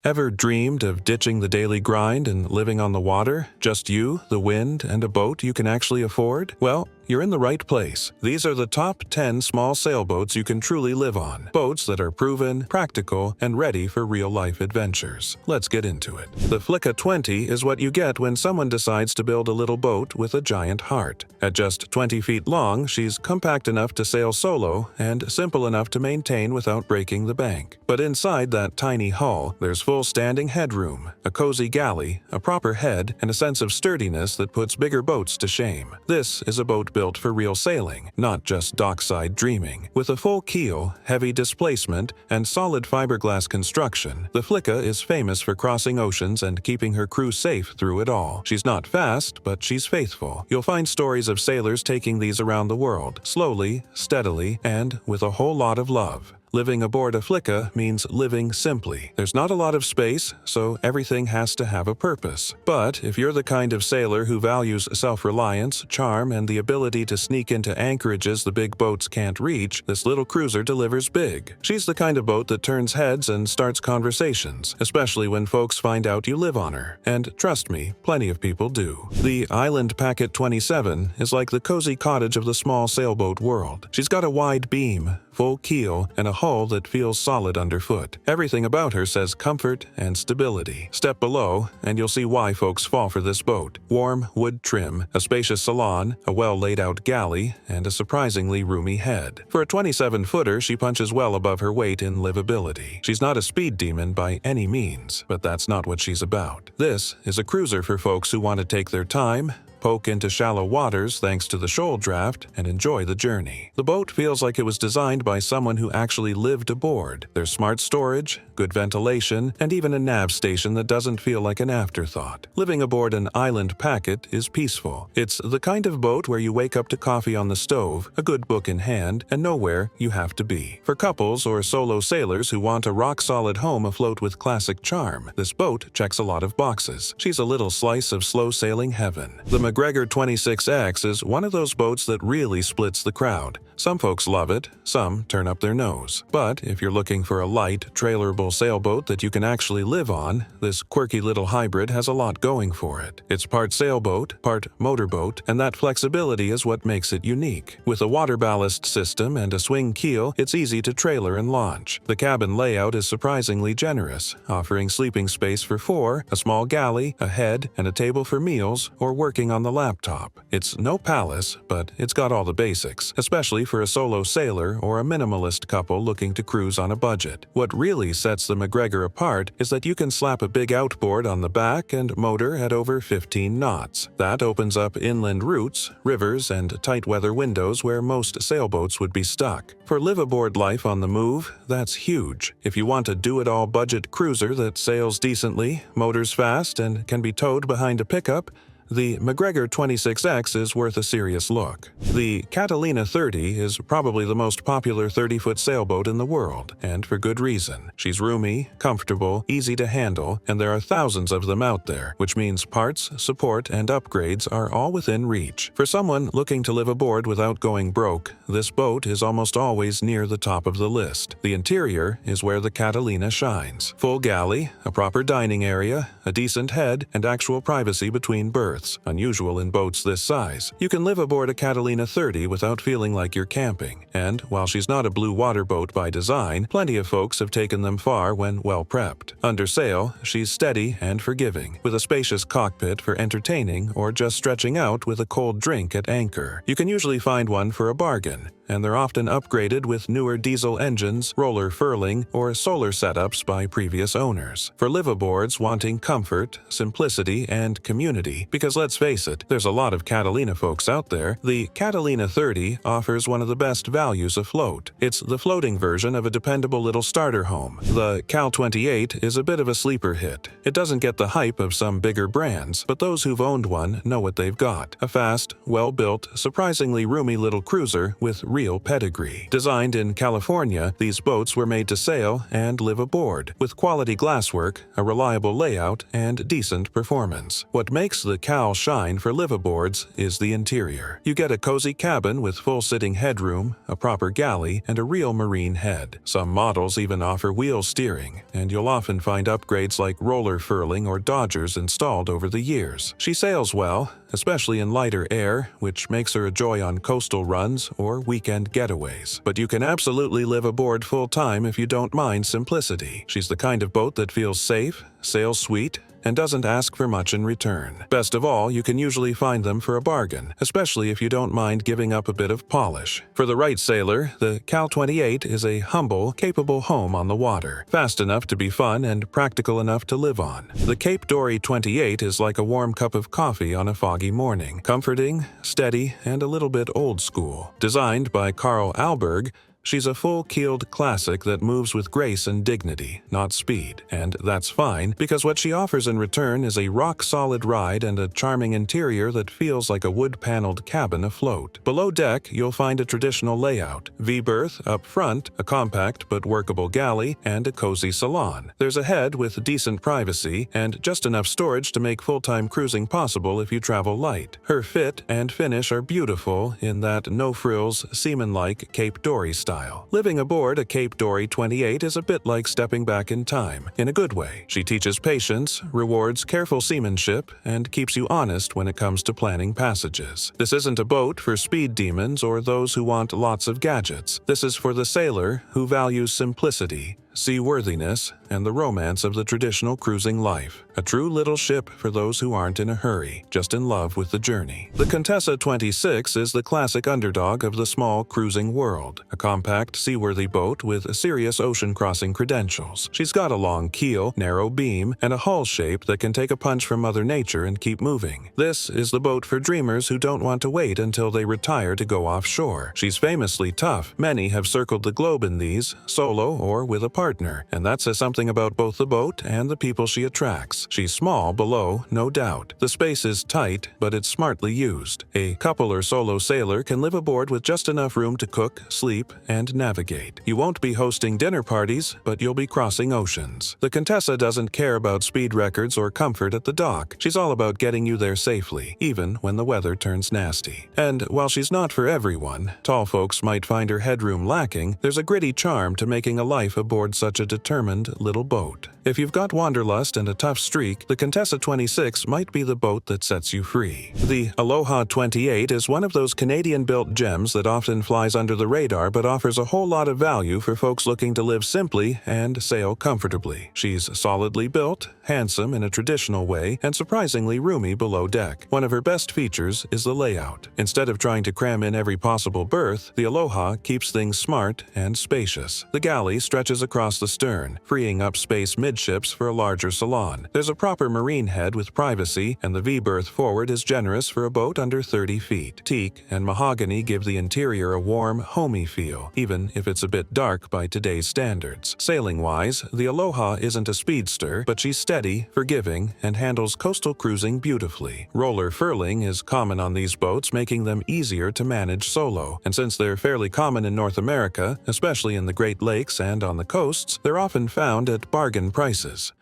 Ever dreamed of ditching the daily grind and living on the water? Just you, the wind, and a boat you can actually afford? Well, you're in the right place. These are the top 10 small sailboats you can truly live on. Boats that are proven, practical, and ready for real-life adventures. Let's get into it. The Flicka 20 is what you get when someone decides to build a little boat with a giant heart. At just 20 feet long, she's compact enough to sail solo and simple enough to maintain without breaking the bank. But inside that tiny hull, there's full standing headroom, a cozy galley, a proper head, and a sense of sturdiness that puts bigger boats to shame. This is a boat built for real sailing, not just dockside dreaming. With a full keel, heavy displacement, and solid fiberglass construction, the Flicka is famous for crossing oceans and keeping her crew safe through it all. She's not fast, but she's faithful. You'll find stories of sailors taking these around the world, slowly, steadily, and with a whole lot of love. Living aboard a Flicka means living simply. There's not a lot of space, so everything has to have a purpose. But if you're the kind of sailor who values self-reliance, charm, and the ability to sneak into anchorages the big boats can't reach, this little cruiser delivers big. She's the kind of boat that turns heads and starts conversations, especially when folks find out you live on her. And trust me, plenty of people do. The Island Packet 27 is like the cozy cottage of the small sailboat world. She's got a wide beam, full keel, and a hull that feels solid underfoot. Everything about her says comfort and stability. Step below, and you'll see why folks fall for this boat. Warm wood trim, a spacious salon, a well-laid-out galley, and a surprisingly roomy head. For a 27-footer, she punches well above her weight in livability. She's not a speed demon by any means, but that's not what she's about. This is a cruiser for folks who want to take their time, poke into shallow waters thanks to the shoal draft, and enjoy the journey. The boat feels like it was designed by someone who actually lived aboard. There's smart storage, good ventilation, and even a nav station that doesn't feel like an afterthought. Living aboard an Island Packet is peaceful. It's the kind of boat where you wake up to coffee on the stove, a good book in hand, and know where you have to be. For couples or solo sailors who want a rock-solid home afloat with classic charm, this boat checks a lot of boxes. She's a little slice of slow-sailing heaven. The MacGregor 26X is one of those boats that really splits the crowd. Some folks love it, some turn up their nose. But if you're looking for a light, trailerable sailboat that you can actually live on, this quirky little hybrid has a lot going for it. It's part sailboat, part motorboat, and that flexibility is what makes it unique. With a water ballast system and a swing keel, it's easy to trailer and launch. The cabin layout is surprisingly generous, offering sleeping space for 4, a small galley, a head, and a table for meals or working on the laptop. It's no palace, but it's got all the basics, especially for a solo sailor or a minimalist couple looking to cruise on a budget. What really sets the MacGregor apart is that you can slap a big outboard on the back and motor at over 15 knots. That opens up inland routes, rivers, and tight weather windows where most sailboats would be stuck. For liveaboard life on the move, that's huge. If you want a do-it-all budget cruiser that sails decently, motors fast, and can be towed behind a pickup, the MacGregor 26X is worth a serious look. The Catalina 30 is probably the most popular 30-foot sailboat in the world, and for good reason. She's roomy, comfortable, easy to handle, and there are thousands of them out there, which means parts, support, and upgrades are all within reach. For someone looking to live aboard without going broke, this boat is almost always near the top of the list. The interior is where the Catalina shines. Full galley, a proper dining area, a decent head, and actual privacy between berths. Unusual in boats this size. You can live aboard a Catalina 30 without feeling like you're camping, and while she's not a blue water boat by design, plenty of folks have taken them far when well prepped. Under sail, she's steady and forgiving, with a spacious cockpit for entertaining or just stretching out with a cold drink at anchor. You can usually find one for a bargain, and they're often upgraded with newer diesel engines, roller furling, or solar setups by previous owners. For liveaboards wanting comfort, simplicity, and community, because let's face it, there's a lot of Catalina folks out there, the Catalina 30 offers one of the best values afloat. It's the floating version of a dependable little starter home. The Cal 28 is a bit of a sleeper hit. It doesn't get the hype of some bigger brands, but those who've owned one know what they've got. A fast, well-built, surprisingly roomy little cruiser with real pedigree. Designed in California, these boats were made to sail and live aboard, with quality glasswork, a reliable layout, and decent performance. What makes the Cal shine for liveaboards is the interior. You get a cozy cabin with full-sitting headroom, a proper galley, and a real marine head. Some models even offer wheel steering, and you'll often find upgrades like roller furling or dodgers installed over the years. She sails well, especially in lighter air, which makes her a joy on coastal runs or weekend getaways. But you can absolutely live aboard full-time if you don't mind simplicity. She's the kind of boat that feels safe, sails sweet, and doesn't ask for much in return. Best of all, you can usually find them for a bargain, especially if you don't mind giving up a bit of polish. For the right sailor, the Cal 28 is a humble, capable home on the water, fast enough to be fun and practical enough to live on. The Cape Dory 28 is like a warm cup of coffee on a foggy morning, comforting, steady, and a little bit old school. Designed by Carl Alberg, she's a full-keeled classic that moves with grace and dignity, not speed. And that's fine, because what she offers in return is a rock-solid ride and a charming interior that feels like a wood-paneled cabin afloat. Below deck, you'll find a traditional layout: V-berth up front, a compact but workable galley, and a cozy salon. There's a head with decent privacy and just enough storage to make full-time cruising possible if you travel light. Her fit and finish are beautiful in that no-frills, seaman-like Cape Dory style. Living aboard a Cape Dory 28 is a bit like stepping back in time, in a good way. She teaches patience, rewards careful seamanship, and keeps you honest when it comes to planning passages. This isn't a boat for speed demons or those who want lots of gadgets. This is for the sailor who values simplicity, seaworthiness, and the romance of the traditional cruising life. A true little ship for those who aren't in a hurry, just in love with the journey. The Contessa 26 is the classic underdog of the small cruising world, a compact, seaworthy boat with serious ocean-crossing credentials. She's got a long keel, narrow beam, and a hull shape that can take a punch from Mother Nature and keep moving. This is the boat for dreamers who don't want to wait until they retire to go offshore. She's famously tough. Many have circled the globe in these, solo or with a partner, and that says something about both the boat and the people she attracts. She's small below, no doubt. The space is tight, but it's smartly used. A couple or solo sailor can live aboard with just enough room to cook, sleep, and navigate. You won't be hosting dinner parties, but you'll be crossing oceans. The Contessa doesn't care about speed records or comfort at the dock. She's all about getting you there safely, even when the weather turns nasty. And while she's not for everyone, tall folks might find her headroom lacking, there's a gritty charm to making a life aboard such a determined little boat. If you've got wanderlust and a tough streak, the Contessa 26 might be the boat that sets you free. The Aloha 28 is one of those Canadian-built gems that often flies under the radar but offers a whole lot of value for folks looking to live simply and sail comfortably. She's solidly built, handsome in a traditional way, and surprisingly roomy below deck. One of her best features is the layout. Instead of trying to cram in every possible berth, the Aloha keeps things smart and spacious. The galley stretches across the stern, freeing up space midships for a larger salon. There's a proper marine head with privacy, and the V-berth forward is generous for a boat under 30 feet. Teak and mahogany give the interior a warm, homey feel, even if it's a bit dark by today's standards. Sailing-wise, the Aloha isn't a speedster, but she's steady, forgiving, and handles coastal cruising beautifully. Roller furling is common on these boats, making them easier to manage solo, and since they're fairly common in North America, especially in the Great Lakes and on the coasts, they're often found at bargain prices.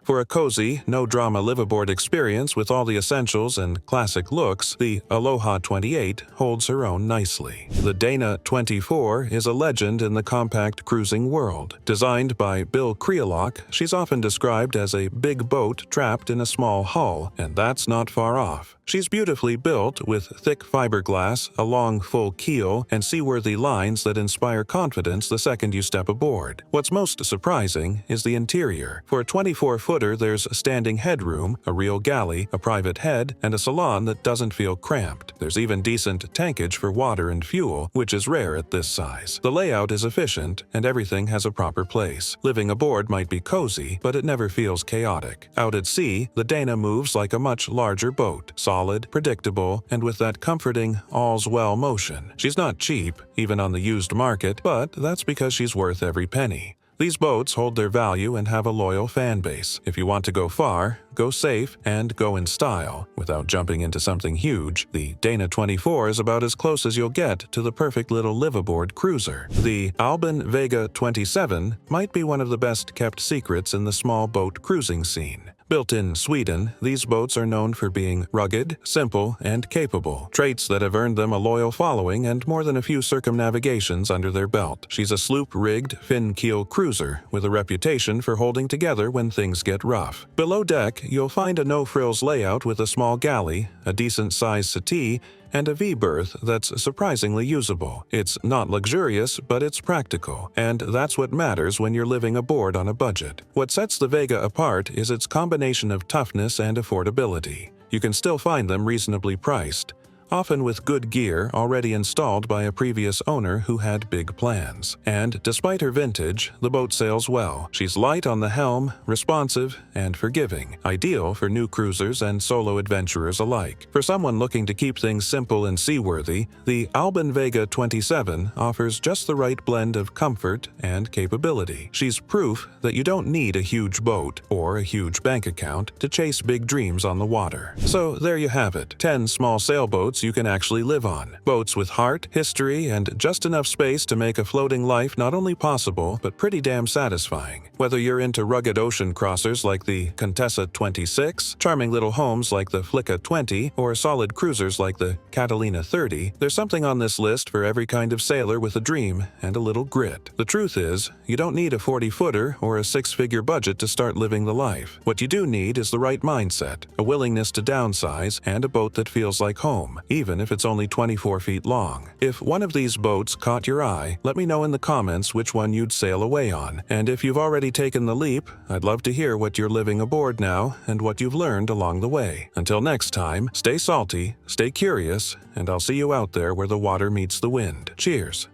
For a cozy, no-drama liveaboard experience with all the essentials and classic looks, the Aloha 28 holds her own nicely. The Dana 24 is a legend in the compact cruising world. Designed by Bill Crealock, she's often described as a big boat trapped in a small hull, and that's not far off. She's beautifully built with thick fiberglass, a long full keel, and seaworthy lines that inspire confidence the second you step aboard. What's most surprising is the interior. For a 24-footer, there's a standing headroom, a real galley, a private head, and a salon that doesn't feel cramped. There's even decent tankage for water and fuel, which is rare at this size. The layout is efficient, and everything has a proper place. Living aboard might be cozy, but it never feels chaotic. Out at sea, the Dana moves like a much larger boat, solid, predictable, and with that comforting all's well motion. She's not cheap, even on the used market, but that's because she's worth every penny. These boats hold their value and have a loyal fan base. If you want to go far, go safe, and go in style, without jumping into something huge, the Dana 24 is about as close as you'll get to the perfect little liveaboard cruiser. The Albin Vega 27 might be one of the best kept secrets in the small boat cruising scene. Built in Sweden, these boats are known for being rugged, simple, and capable, traits that have earned them a loyal following and more than a few circumnavigations under their belt. She's a sloop-rigged, fin-keel cruiser with a reputation for holding together when things get rough. Below deck, you'll find a no-frills layout with a small galley, a decent-sized settee, and a V-berth that's surprisingly usable. It's not luxurious, but it's practical, and that's what matters when you're living aboard on a budget. What sets the Vega apart is its combination of toughness and affordability. You can still find them reasonably priced, often with good gear already installed by a previous owner who had big plans. And despite her vintage, the boat sails well. She's light on the helm, responsive, and forgiving, ideal for new cruisers and solo adventurers alike. For someone looking to keep things simple and seaworthy, the Albin Vega 27 offers just the right blend of comfort and capability. She's proof that you don't need a huge boat or a huge bank account to chase big dreams on the water. So there you have it, 10 small sailboats you can actually live on. Boats with heart, history, and just enough space to make a floating life not only possible, but pretty damn satisfying. Whether you're into rugged ocean crossers like the Contessa 26, charming little homes like the Flicka 20, or solid cruisers like the Catalina 30, there's something on this list for every kind of sailor with a dream and a little grit. The truth is, you don't need a 40-footer or a 6-figure budget to start living the life. What you do need is the right mindset, a willingness to downsize, and a boat that feels like home, even if it's only 24 feet long. If one of these boats caught your eye, let me know in the comments which one you'd sail away on. And if you've already taken the leap, I'd love to hear what you're living aboard now and what you've learned along the way. Until next time, stay salty, stay curious, and I'll see you out there where the water meets the wind. Cheers!